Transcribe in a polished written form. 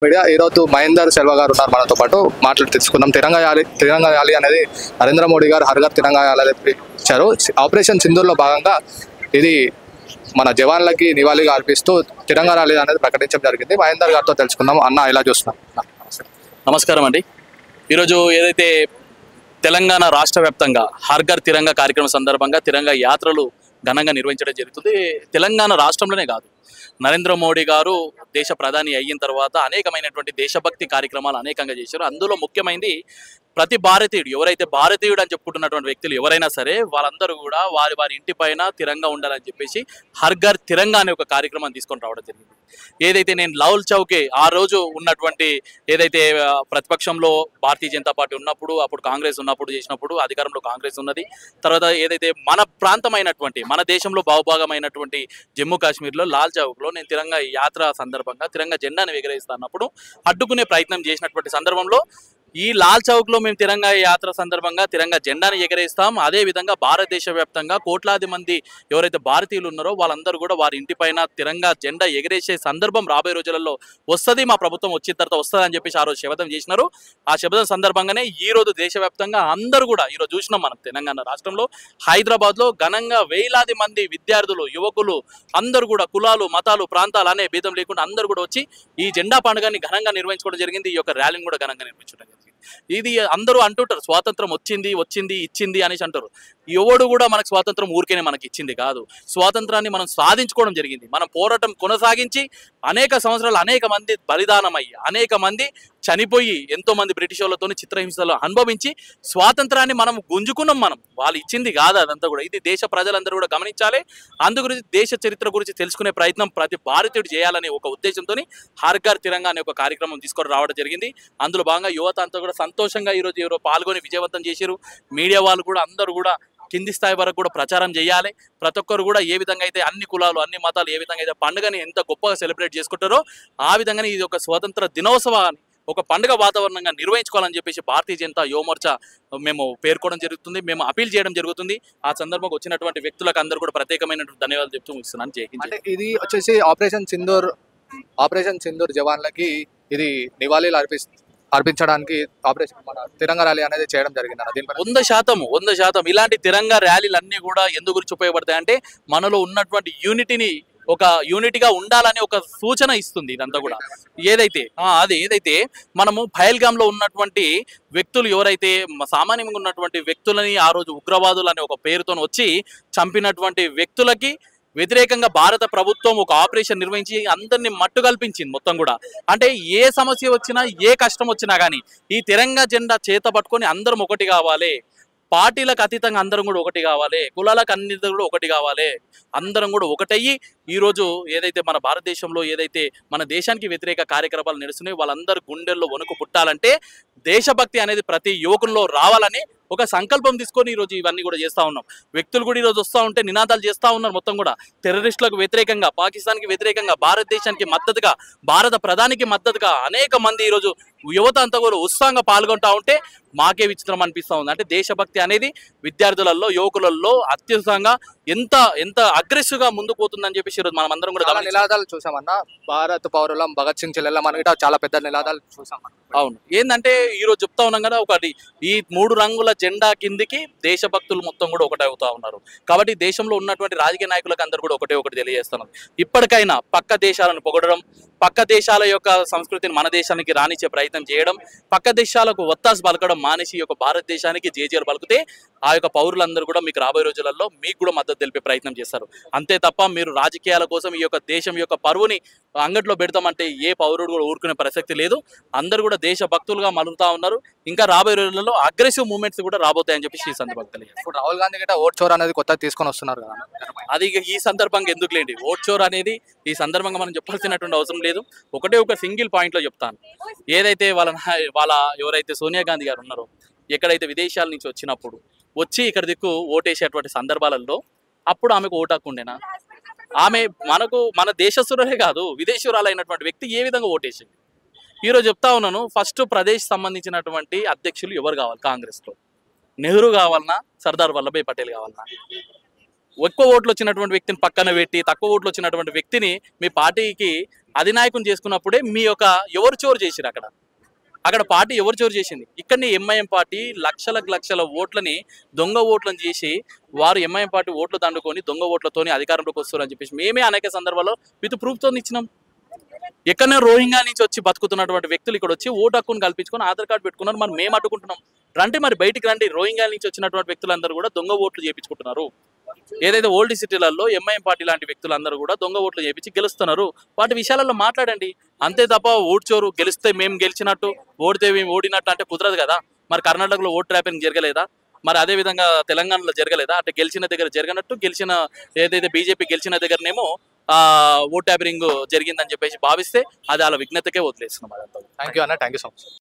Media ఈరోజు మహేందర్ సెల్వ గారు ఉన్నారు మనతో పాటు మాట్లాడి తెలుసుకుందాం. తిరంగా ర్యాలీ అనేది నరేంద్ర మోడీ గారు హర్ ఘర్ తిరంగా ర్యాలీ ఇచ్చారు. ఆపరేషన్ సింధూర్లో భాగంగా ఇది మన జవాన్లకి నివాళిగా అర్పిస్తూ తిరంగా ర్యాలీ అనేది ప్రకటించడం జరిగింది. మహేందర్ గారితో తెలుసుకుందాం. అన్న ఎలా చూస్తున్నాం? నమస్కారం అండి. ఈరోజు ఏదైతే తెలంగాణ రాష్ట్ర వ్యాప్తంగా హర్ ఘర్ తిరంగా కార్యక్రమం సందర్భంగా తిరంగా యాత్రలు ఘనంగా నిర్వహించడం జరుగుతుంది. తెలంగాణ రాష్ట్రంలోనే కాదు, నరేంద్ర మోడీ గారు దేశ ప్రధాని అయిన తర్వాత అనేకమైనటువంటి దేశభక్తి కార్యక్రమాలు అనేకంగా చేశారు. అందులో ముఖ్యమైనది ప్రతి భారతీయుడు, ఎవరైతే భారతీయుడు అని చెప్పుకుంటున్నటువంటి వ్యక్తులు ఎవరైనా సరే వాళ్ళందరూ కూడా వారి వారి ఇంటి పైన తిరంగా ఉండాలని చెప్పేసి హర్ ఘర్ తిరంగా అనే ఒక కార్యక్రమం తీసుకొని రావడం జరిగింది. ఏదైతే నేను లాల్ చౌకే ఆ రోజు ఉన్నటువంటి ఏదైతే ప్రతిపక్షంలో భారతీయ జనతా పార్టీ ఉన్నప్పుడు, అప్పుడు కాంగ్రెస్ ఉన్నప్పుడు చేసినప్పుడు, అధికారంలో కాంగ్రెస్ ఉన్నది, తర్వాత ఏదైతే మన ప్రాంతమైనటువంటి మన దేశంలో భాగమైనటువంటి జమ్మూ కాశ్మీర్లో లాల్ చౌక్లో నేను తిరంగా యాత్ర సందర్భంగా తిరంగా జెండాను ఎగరేస్తున్నప్పుడు అడ్డుకునే ప్రయత్నం చేసినటువంటి సందర్భంలో ఈ లాల్ చౌక్ లో మేము తిరంగా యాత్ర సందర్భంగా తిరంగా జెండాను ఎగరేస్తాం. అదే విధంగా భారతదేశ వ్యాప్తంగా కోట్లాది మంది ఎవరైతే భారతీయులు ఉన్నారో వాళ్ళందరూ కూడా వారి ఇంటిపైన తిరంగా జెండా ఎగరేసే సందర్భం రాబోయే రోజులలో వస్తుంది, మా ప్రభుత్వం వచ్చిన తర్వాత వస్తుంది అని చెప్పేసి ఆ రోజు శపథం చేసినారు. ఆ శపథం సందర్భంగానే ఈ రోజు దేశవ్యాప్తంగా అందరూ కూడా ఈరోజు చూసినాం మనం తెలంగాణ రాష్ట్రంలో హైదరాబాద్ లో ఘనంగా వేలాది మంది విద్యార్థులు, యువకులు అందరూ కూడా కులాలు, మతాలు, ప్రాంతాలు అనే భేదం లేకుండా అందరూ కూడా వచ్చి ఈ జెండా పండుగని ఘనంగా నిర్వహించుకోవడం జరిగింది. ఈ యొక్క ర్యాలీని కూడా ఘనంగా నిర్వహించడం జరిగింది. ఇది అందరూ అంటుంటారు స్వాతంత్రం వచ్చింది వచ్చింది ఇచ్చింది అనేసి అంటారు. ఎవడు కూడా మనకు స్వాతంత్రం ఊరికేనే మనకి ఇచ్చింది కాదు. స్వాతంత్రాన్ని మనం సాధించుకోవడం జరిగింది. మనం పోరాటం కొనసాగించి అనేక సంవత్సరాలు అనేక మంది బలిదానమయ్యి అనేక మంది చనిపోయి ఎంతో మంది బ్రిటిష్ వాళ్ళతో చిత్రహింసలు అనుభవించి స్వాతంత్రాన్ని మనం గుంజుకున్నాం. మనం వాళ్ళు ఇచ్చింది కాదు అదంతా కూడా. ఇది దేశ ప్రజలందరూ కూడా గమనించాలి. అందు గురించి దేశ చరిత్ర గురించి తెలుసుకునే ప్రయత్నం ప్రతి భారతీయుడు చేయాలనే ఒక ఉద్దేశంతో హర్ ఘర్ తిరంగా అనే ఒక కార్యక్రమం తీసుకొని రావడం జరిగింది. అందులో భాగంగా యువత అంతా కూడా సంతోషంగా ఈరోజు పాల్గొని విజయవంతం చేశారు. మీడియా వాళ్ళు కూడా అందరూ కూడా కింది స్థాయి వరకు కూడా ప్రచారం చేయాలి. ప్రతి ఒక్కరు కూడా ఏ విధంగా అయితే అన్ని కులాలు అన్ని మతాలు ఏ విధంగా అయితే పండుగని ఎంత గొప్పగా సెలబ్రేట్ చేసుకుంటారో ఆ విధంగానే ఇది ఒక స్వతంత్ర దినోత్సవాన్ని ఒక పండుగ వాతావరణంగా నిర్వహించుకోవాలని చెప్పేసి భారతీయ జనతా యువమోర్చా మేము పేర్కోవడం జరుగుతుంది, మేము అపీల్ చేయడం జరుగుతుంది. ఆ సందర్భంగా వచ్చినటువంటి వ్యక్తులకు అందరూ కూడా ప్రత్యేకమైనటువంటి ధన్యవాదాలు చెప్తూ ముగిస్తున్నాను. జై హింద్. అంటే ఇది వచ్చేసి ఆపరేషన్ సింధూర్ జవాన్లకి ఇది నివాళీలు అర్పించడానికి ఆపరేషన్ మన తిరంగా ర్యాలీ అనేది చేయడం జరిగింది. 100% ఇలాంటి తిరంగా ర్యాలీలు అన్ని కూడా ఎందు గురించి ఉపయోగపడతాయి అంటే మనలో ఉన్నటువంటి యూనిటీగా ఉండాలని ఒక సూచన ఇస్తుంది. ఇదంతా కూడా ఏదైతే మనము పహల్గామ్ లో ఉన్నటువంటి వ్యక్తులు ఎవరైతే సామాన్యంగా ఉన్నటువంటి వ్యక్తులని ఆ రోజు ఉగ్రవాదులు అనే ఒక పేరుతో వచ్చి చంపినటువంటి వ్యక్తులకి వ్యతిరేకంగా భారత ప్రభుత్వం ఒక ఆపరేషన్ నిర్వహించి అందరినీ మట్టు కల్పించింది మొత్తం కూడా. అంటే ఏ సమస్య వచ్చినా ఏ కష్టం వచ్చినా కానీ ఈ తిరంగా జెండా చేత పట్టుకొని అందరం ఒకటి కావాలి, పార్టీలకు అతీతంగా అందరం కూడా ఒకటి కావాలి, కులాలకు అన్నిటి కూడా ఒకటి కావాలి, అందరం కూడా ఒకటయ్యి ఈరోజు ఏదైతే మన భారతదేశంలో ఏదైతే మన దేశానికి వ్యతిరేక కార్యక్రమాలు నడుస్తున్నాయో వాళ్ళందరూ గుండెల్లో వణుకు పుట్టాలంటే దేశభక్తి అనేది ప్రతి యువకుల్లో రావాలని ఒక సంకల్పం తీసుకొని ఈరోజు ఇవన్నీ కూడా చేస్తూ ఉన్నాం. వ్యక్తులు కూడా ఈరోజు వస్తూ ఉంటే నినాదాలు చేస్తూ ఉన్నారు. మొత్తం కూడా టెర్రరిస్టులకు వ్యతిరేకంగా, పాకిస్తాన్కి వ్యతిరేకంగా, భారతదేశానికి మద్దతుగా, భారత ప్రధానికి మద్దతుగా అనేక మంది ఈరోజు యువత అంతా కూడా ఉత్సాహంగా పాల్గొంటూ ఉంటే మాకే విచిత్రం అనిపిస్తూ ఉంది. అంటే దేశభక్తి అనేది విద్యార్థులలో, యువకులలో అత్యుత్సాహంగా ఎంత అగ్రెసివ్గా ముందుకు పోతుందని చెప్పేసి ఈరోజు మనం అందరం కూడా నినాదాలు చూసామన్నా. భారత్ పౌరులం, భగత్ సింగ్ చెల్లెళ్ళ మనకి చాలా పెద్ద నినాదాలు చూసాం. అవును, ఏంటంటే ఈరోజు చెప్తా ఉన్నాం కదా, ఒకటి ఈ 3 రంగుల జెండా కిందికి దేశభక్తులు మొత్తం కూడా ఒకటే అవుతా ఉన్నారు. కాబట్టి దేశంలో ఉన్నటువంటి రాజకీయ నాయకులకు అందరూ కూడా ఒకటి తెలియజేస్తున్నారు. ఇప్పటికైనా పక్క దేశాలను పొగడడం, పక్క దేశాల యొక్క సంస్కృతిని మన దేశానికి రానిచ్చే ప్రయత్నం చేయడం, పక్క దేశాలకు ఒత్తాసు పలకడం మానేసి ఈ యొక్క భారతదేశానికి జేజేలు పలికితే ఆ యొక్క పౌరులందరూ కూడా మీకు రాబోయే రోజులలో మీకు కూడా మద్దతు తెలిపే ప్రయత్నం చేస్తారు. అంతే తప్ప మీరు రాజకీయాల కోసం ఈ యొక్క దేశం యొక్క పరువుని అంగట్లో పెడతామంటే ఏ పౌరుడు కూడా ఊరుకునే ప్రసక్తి లేదు. అందరూ కూడా దేశభక్తులుగా మలుగుతా ఉన్నారు. ఇంకా రాబోయే రోజులలో అగ్రెసివ్ మూవ్మెంట్స్ కూడా రాబోతాయని చెప్పేసి ఈ సందర్భంగా తెలియదు. ఇప్పుడు రాహుల్ గాంధీ గట్రా ఓట్ చోర్ అనేది కొత్తగా తీసుకొని వస్తున్నారు కదా, అది ఈ సందర్భంగా ఎందుకులేండి. ఓట్ చోర్ అనేది ఈ సందర్భంగా మనం చెప్పాల్సినటువంటి అవసరం లేదు. ఒక సింగిల్ పాయింట్లో చెప్తాను. ఏదైతే వాళ్ళ ఎవరైతే సోనియా గాంధీ గారు ఉన్నారో, ఎక్కడైతే విదేశాల నుంచి వచ్చినప్పుడు వచ్చి ఇక్కడ దిక్కు ఓటేసేటువంటి సందర్భాలలో అప్పుడు ఆమెకు ఓటు హక్కు ఉండేనా? ఆమె మన దేశస్తులే కాదు విదేశీయురాలైనటువంటి వ్యక్తి ఏ విధంగా ఓటేసింది? ఈరోజు చెప్తా ఉన్నాను. ఫస్ట్ ప్రదేశ్ సంబంధించినటువంటి అధ్యక్షులు ఎవరు కావాలి కాంగ్రెస్లో? నెహ్రూ కావాలన్నా, సర్దార్ వల్లభాయ్ పటేల్ కావాలన్నా? ఎక్కువ ఓట్లు వచ్చినటువంటి వ్యక్తిని పక్కన పెట్టి తక్కువ ఓట్లు వచ్చినటువంటి వ్యక్తిని మీ పార్టీకి అధినాయకుని చేసుకున్నప్పుడే మీ యొక్క ఎవరు చోరు చేసిరు అక్కడ అక్కడ పార్టీ ఎవరు చోరు చేసింది. ఇక్కడనే ఎంఐఎం పార్టీ లక్షల ఓట్లని దొంగ ఓట్లను చేసి వారు ఎంఐఎం పార్టీ ఓట్లు దండుకొని దొంగ ఓట్లతోని అధికారంలోకి వస్తారని చెప్పేసి మేమే అనేక సందర్భాల్లో విత్ ప్రూఫ్తో ఇచ్చినాం. ఎక్కడనే రోహింగ్యా నుంచి వచ్చి బతుకుతున్నటువంటి వ్యక్తులు ఇక్కడ వచ్చి ఓటు హక్కును కల్పించుకొని ఆధార్ కార్డు పెట్టుకున్నారు. మరి మేము అడ్డుకుంటున్నాం. రండి మరి బయటికి రండి. రోహింగ్యా నుంచి వచ్చినటువంటి వ్యక్తులందరూ కూడా దొంగ ఓట్లు చేయించుకుంటున్నారు. ఏదైతే ఓల్డ్ సిటీలలో ఎంఐఎం పార్టీ లాంటి వ్యక్తులందరూ కూడా దొంగ ఓట్లు చేయించి గెలుస్తున్నారు. వాటి విషయాలలో మాట్లాడండి. అంతే తప్ప ఓటు చోరు గెలిస్తే మేము గెలిచినట్టు ఓడితే మేము ఓడినట్టు అంటే కుదరదు కదా. మరి కర్ణాటకలో ఓట్ ట్రాపింగ్ జరగలేదా? మరి అదే విధంగా తెలంగాణలో జరగలేదా? అంటే గెలిచిన దగ్గర జరగనట్టు గెలిచిన ఏదైతే బీజేపీ గెలిచిన దగ్గరనేమో ఓట్ ట్యాపరింగ్ జరిగిందని చెప్పేసి భావిస్తే అది అలా విఘ్నతకే వదిలేస్తున్నాం. అదంతా. థ్యాంక్ యూ అన్న, థ్యాంక్ యూ సో మచ్.